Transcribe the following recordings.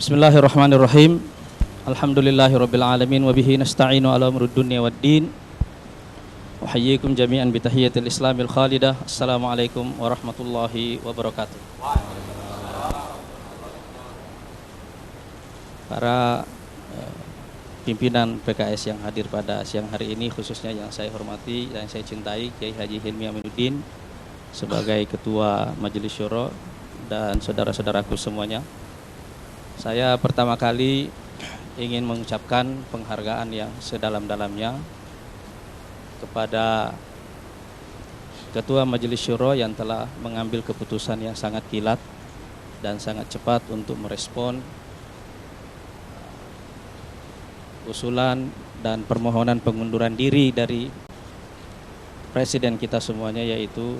Bismillahirrahmanirrahim. Alhamdulillahirabbil alamin wa bihi nasta'inu ala umurud dunya waddin. Uhayyikum jami'an bi tahiyyatil islamil khalidah. Assalamualaikum warahmatullahi wabarakatuh. Para pimpinan PKS yang hadir pada siang hari ini, khususnya yang saya hormati dan saya cintai, Kiai Haji Hilmi Aminuddin sebagai Ketua Majelis Syuro dan saudara-saudaraku semuanya. Saya pertama kali ingin mengucapkan penghargaan yang sedalam-dalamnya kepada Ketua Majelis Syuro yang telah mengambil keputusan yang sangat kilat dan sangat cepat untuk merespon usulan dan permohonan pengunduran diri dari Presiden kita semuanya, yaitu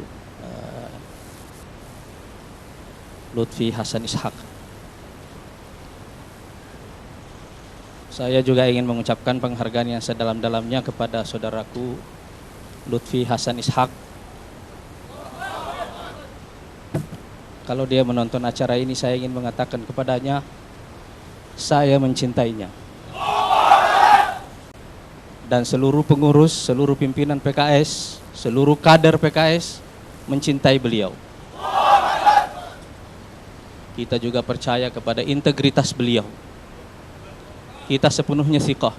Lutfi Hasan Ishak. Saya juga ingin mengucapkan penghargaan yang sedalam-dalamnya kepada saudaraku Lutfi Hasan Ishak. Kalau dia menonton acara ini, saya ingin mengatakan kepadanya, saya mencintainya. Dan seluruh pengurus, seluruh pimpinan PKS, seluruh kader PKS mencintai beliau. Kita juga percaya kepada integritas beliau. Kita sepenuhnya thiqah.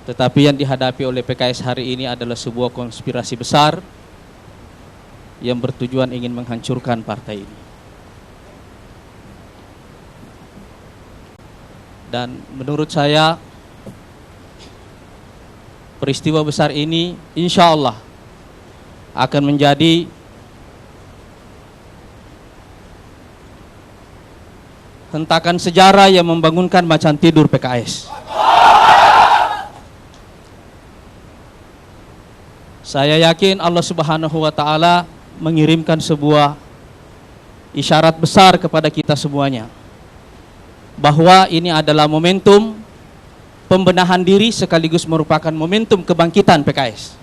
Tetapi yang dihadapi oleh PKS hari ini adalah sebuah konspirasi besar yang bertujuan ingin menghancurkan partai ini. Dan menurut saya, peristiwa besar ini insya Allah akan menjadi hentakan sejarah yang membangunkan macan tidur PKS. Saya yakin Allah Subhanahu wa Ta'ala mengirimkan sebuah isyarat besar kepada kita semuanya, bahwa ini adalah momentum pembenahan diri sekaligus merupakan momentum kebangkitan PKS.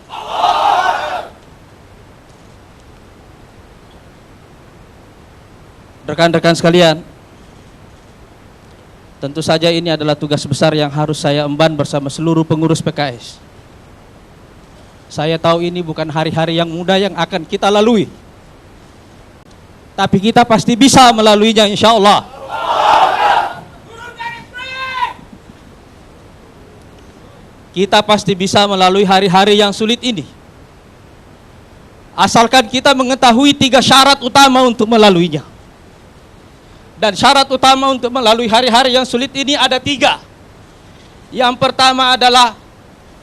Rekan-rekan sekalian, tentu saja ini adalah tugas besar yang harus saya emban bersama seluruh pengurus PKS. Saya tahu ini bukan hari-hari yang mudah yang akan kita lalui, tapi kita pasti bisa melaluinya insya Allah. Kita pasti bisa melalui hari-hari yang sulit ini, asalkan kita mengetahui 3 syarat utama untuk melaluinya. Dan syarat utama untuk melalui hari-hari yang sulit ini ada 3. Yang pertama adalah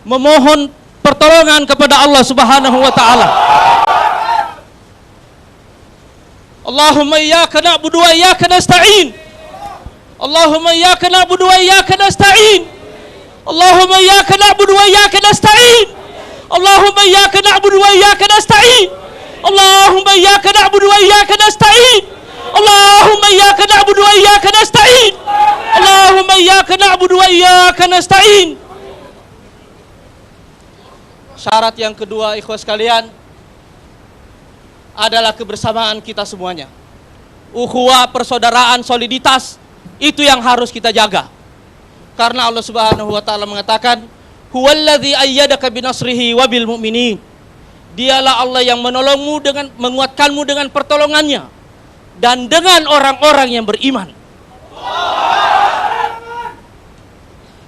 memohon pertolongan kepada Allah Subhanahu wa Ta'ala. Allahumma iyyaka na'budu wa iyyaka nasta'in. Allahumma iyyaka na'budu wa iyyaka nasta'in. Allahumma iyyaka na'budu wa iyyaka nasta'in. Allahumma iyyaka na'budu wa iyyaka nasta'in. Allahumma iyyaka na'budu wa iyyaka nasta'in. Allahumma iyyaka na'budu wa iyyaka nasta'in. Allahumma iyyaka na'budu wa iyyaka nasta'in. Syarat yang kedua, ikhwas sekalian, adalah kebersamaan kita semuanya. Ukhuwah, persaudaraan, soliditas, itu yang harus kita jaga. Karena Allah Subhanahu wa Ta'ala mengatakan, huwallazi ayyadaka binasrihi wa bil mu'minin. Dialah Allah yang menolongmu dengan menguatkanmu dengan pertolongannya dan dengan orang-orang yang beriman.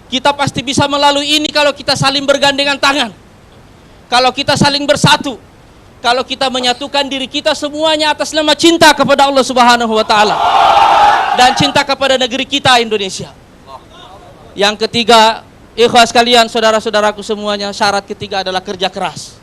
Kita pasti bisa melalui ini kalau kita saling bergandengan tangan, kalau kita saling bersatu, kalau kita menyatukan diri kita semuanya atas nama cinta kepada Allah Subhanahu wa Ta'ala dan cinta kepada negeri kita Indonesia. Yang ketiga, ikhwas sekalian, saudara-saudaraku semuanya, syarat ketiga adalah kerja keras.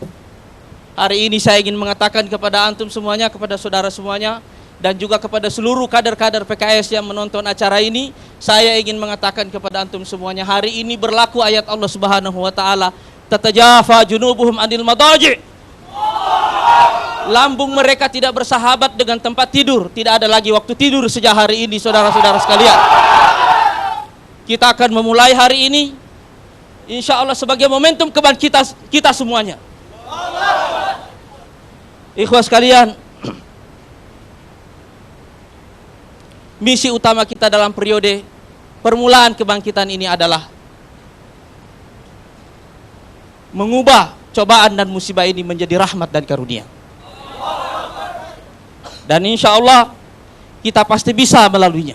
Hari ini saya ingin mengatakan kepada antum semuanya, kepada saudara semuanya, dan juga kepada seluruh kader-kader PKS yang menonton acara ini, saya ingin mengatakan kepada antum semuanya, hari ini berlaku ayat Allah Subhanahu wa Ta'ala, tatajafa junubuhum anil madaji'. Lambung mereka tidak bersahabat dengan tempat tidur. Tidak ada lagi waktu tidur sejak hari ini, saudara-saudara sekalian. Kita akan memulai hari ini insya Allah sebagai momentum kebangkitan kita semuanya. Ikhwas sekalian, misi utama kita dalam periode permulaan kebangkitan ini adalah mengubah cobaan dan musibah ini menjadi rahmat dan karunia. Dan insya Allah kita pasti bisa melaluinya.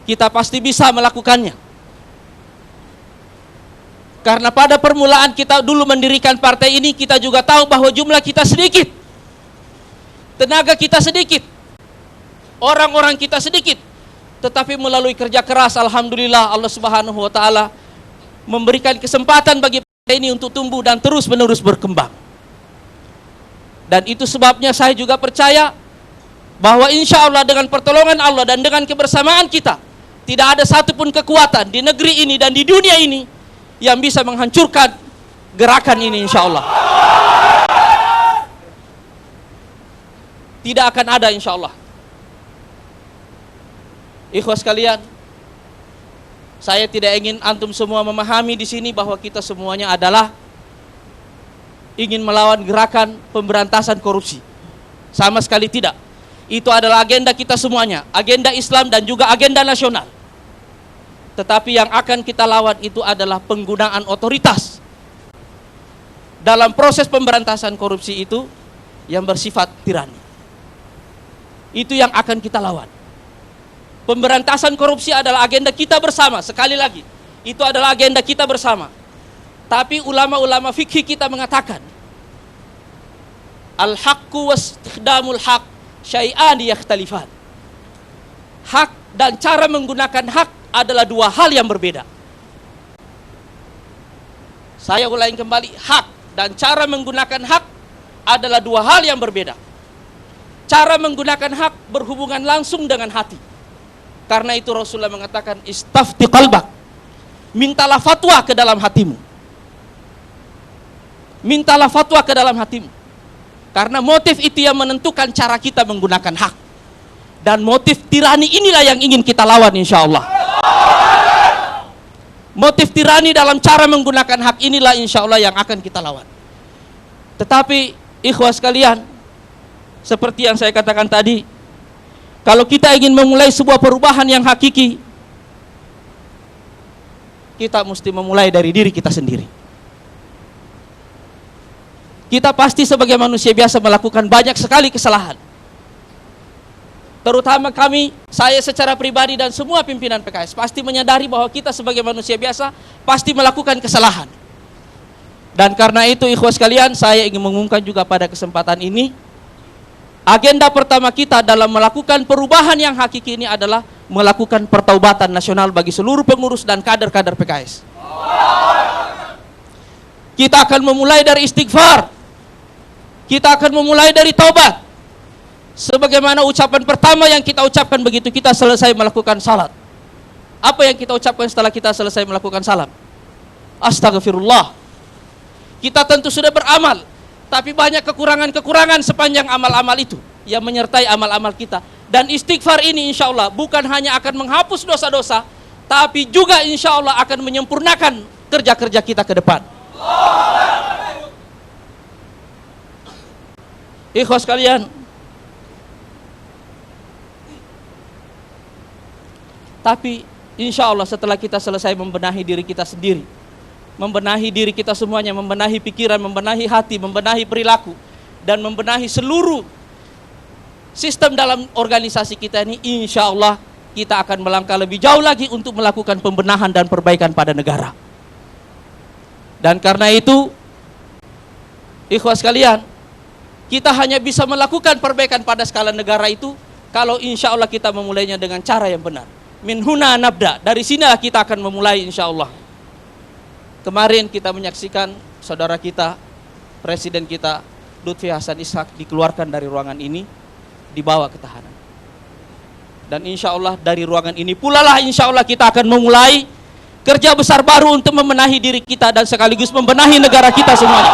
Kita pasti bisa melakukannya. Karena pada permulaan kita dulu mendirikan partai ini, kita juga tahu bahwa jumlah kita sedikit, tenaga kita sedikit, orang-orang kita sedikit. Tetapi melalui kerja keras, alhamdulillah Allah Subhanahu wa taala memberikan kesempatan bagi partai ini untuk tumbuh dan terus-menerus berkembang. Dan itu sebabnya saya juga percaya bahwa insya Allah dengan pertolongan Allah dan dengan kebersamaan kita, tidak ada satupun kekuatan di negeri ini dan di dunia ini yang bisa menghancurkan gerakan ini, insya Allah. Tidak akan ada, insya Allah. Ikhwas sekalian, saya tidak ingin antum semua memahami di sini bahwa kita semuanya adalah ingin melawan gerakan pemberantasan korupsi. Sama sekali tidak. Itu adalah agenda kita semuanya, agenda Islam dan juga agenda nasional. Tetapi yang akan kita lawan itu adalah penggunaan otoritas dalam proses pemberantasan korupsi itu yang bersifat tirani. Itu yang akan kita lawan. Pemberantasan korupsi adalah agenda kita bersama. Sekali lagi, itu adalah agenda kita bersama. Tapi ulama-ulama fikih kita mengatakan, al-haqqu wastikhdamul haq syai'an yakhtalifan. Hak dan cara menggunakan hak adalah dua hal yang berbeda. Saya ulangi kembali, hak dan cara menggunakan hak adalah dua hal yang berbeda. Cara menggunakan hak berhubungan langsung dengan hati. Karena itu Rasulullah mengatakan, istafti qalbak, mintalah fatwa ke dalam hatimu. Mintalah fatwa ke dalam hatimu. Karena motif itu yang menentukan cara kita menggunakan hak. Dan motif tirani inilah yang ingin kita lawan, insya Allah. Motif tirani dalam cara menggunakan hak inilah insya Allah yang akan kita lawan. Tetapi ikhwas sekalian, seperti yang saya katakan tadi, kalau kita ingin memulai sebuah perubahan yang hakiki, kita mesti memulai dari diri kita sendiri. Kita pasti sebagai manusia biasa melakukan banyak sekali kesalahan. Terutama kami, saya secara pribadi dan semua pimpinan PKS pasti menyadari bahwa kita sebagai manusia biasa pasti melakukan kesalahan. Dan karena itu ikhwas sekalian, saya ingin mengumumkan juga pada kesempatan ini, agenda pertama kita dalam melakukan perubahan yang hakiki ini adalah melakukan pertaubatan nasional bagi seluruh pengurus dan kader-kader PKS. Kita akan memulai dari istighfar. Kita akan memulai dari taubat. Sebagaimana ucapan pertama yang kita ucapkan begitu kita selesai melakukan salat. Apa yang kita ucapkan setelah kita selesai melakukan salam? Astagfirullah. Kita tentu sudah beramal, tapi banyak kekurangan-kekurangan sepanjang amal-amal itu yang menyertai amal-amal kita. Dan istighfar ini insya Allah bukan hanya akan menghapus dosa-dosa, tapi juga insya Allah akan menyempurnakan kerja-kerja kita ke depan. Ikhwas sekalian, tapi insya Allah setelah kita selesai membenahi diri kita sendiri, membenahi diri kita semuanya, membenahi pikiran, membenahi hati, membenahi perilaku, dan membenahi seluruh sistem dalam organisasi kita ini, insya Allah kita akan melangkah lebih jauh lagi untuk melakukan pembenahan dan perbaikan pada negara. Dan karena itu, ikhwas sekalian, kita hanya bisa melakukan perbaikan pada skala negara itu kalau insya Allah kita memulainya dengan cara yang benar. Min huna nabda, dari sinilah kita akan memulai insya Allah. Kemarin kita menyaksikan saudara kita, presiden kita, Lutfi Hasan Ishak dikeluarkan dari ruangan ini, dibawa ke tahanan. Dan insya Allah dari ruangan ini pula lah insya Allah kita akan memulai kerja besar baru untuk membenahi diri kita dan sekaligus membenahi negara kita semuanya.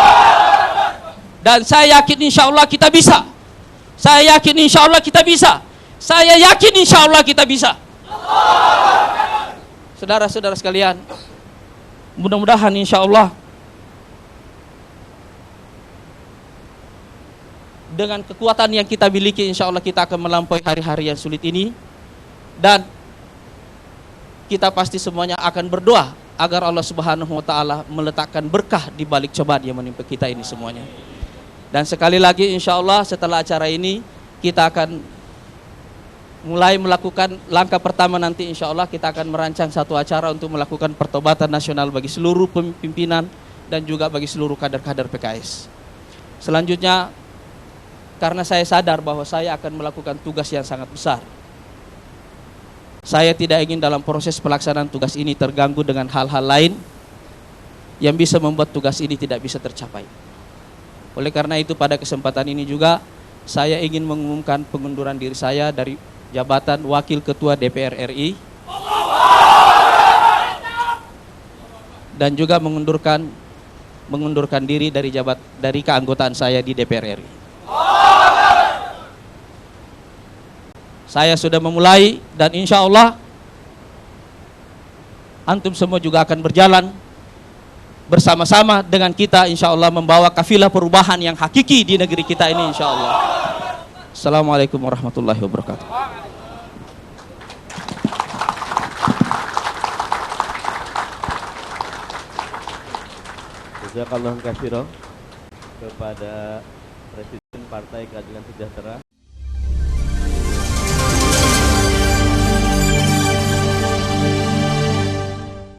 Dan saya yakin insya Allah kita bisa. Saya yakin insya Allah kita bisa. Saya yakin insya Allah kita bisa. Saudara-saudara sekalian, mudah-mudahan insya Allah dengan kekuatan yang kita miliki, insya Allah kita akan melampaui hari-hari yang sulit ini. Dan kita pasti semuanya akan berdoa agar Allah Subhanahu wa taala meletakkan berkah di balik cobaan yang menimpa kita ini semuanya. Dan sekali lagi insya Allah setelah acara ini kita akan mulai melakukan langkah pertama nanti, insya Allah kita akan merancang satu acara untuk melakukan pertobatan nasional bagi seluruh pimpinan dan juga bagi seluruh kader-kader PKS. Selanjutnya, karena saya sadar bahwa saya akan melakukan tugas yang sangat besar, saya tidak ingin dalam proses pelaksanaan tugas ini terganggu dengan hal-hal lain yang bisa membuat tugas ini tidak bisa tercapai. Oleh karena itu pada kesempatan ini juga saya ingin mengumumkan pengunduran diri saya dari jabatan Wakil Ketua DPR RI dan juga mengundurkan diri dari keanggotaan saya di DPR RI. Saya sudah memulai dan insya Allah antum semua juga akan berjalan bersama-sama dengan kita, insya Allah membawa kafilah perubahan yang hakiki di negeri kita ini, insya Allah. Assalamualaikum warahmatullahi wabarakatuh. Jazakallahu khairan kepada Presiden Partai Keadilan Sejahtera